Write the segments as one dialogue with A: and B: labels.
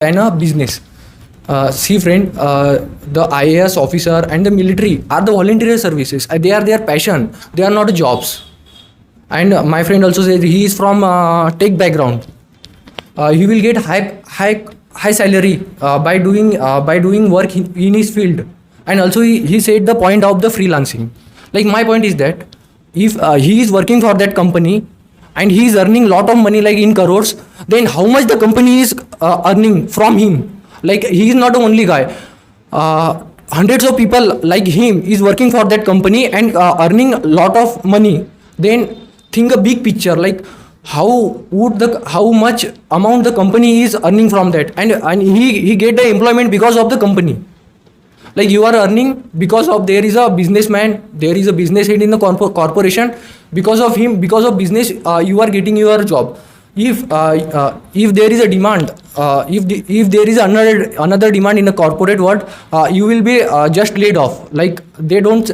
A: and a business. See, friend, the IAS officer and the military are the voluntary services. They are their passion. They are not jobs. And my friend also said he is from tech background. He will get high salary by doing work in his field. And also he said the point of the freelancing. Like my point is that if he is working for that company and he is earning lot of money like in crores, then how much the company is earning from him? Like he is not the only guy. Hundreds of people like him is working for that company and earning lot of money. Then think a big picture, like how much amount the company is earning from that, and he get the employment because of the company. Like you are earning because of there is a businessman, there is a business head in the corporation. Because of him, because of business, you are getting your job. If there is a demand, if there is another demand in the corporate world, you will be just laid off. Like they don't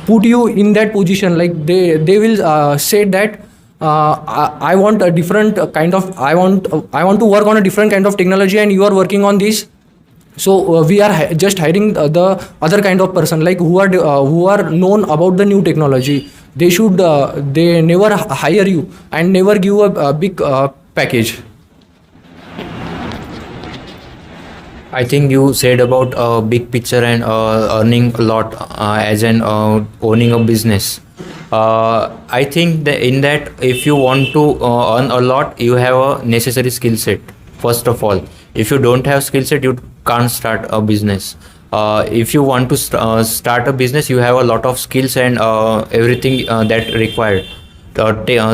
A: put you in that position. Like they will say that I want a different kind of, I want to work on a different kind of technology and you are working on this. So we are just hiring the other kind of person, like who are known about the new technology. They never hire you and never give a big package.
B: I think you said about big picture and earning a lot as an owning a business. I think that in that, if you want to earn a lot, you have a necessary skill set. First of all, if you don't have skill set, you can't start a business. If you want to start a business, you have a lot of skills and everything that required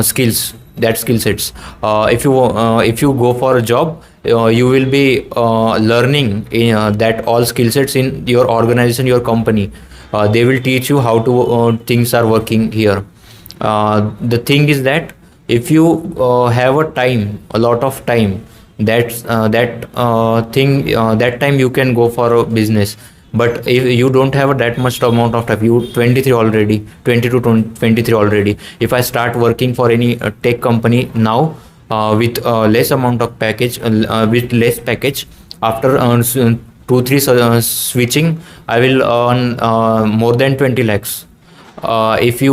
B: skills, that skill sets. If you go for a job, you will be learning that all skill sets in your organization, your company. They will teach you how to things are working here. The thing is that if you have a lot of time, that time you can go for a business. But if you don't have that much amount of time, you 23 already, 20 to 23 already. If I start working for any tech company now with less amount of package, with less package, after 2-3 switching, I will earn more than 20 lakhs. If you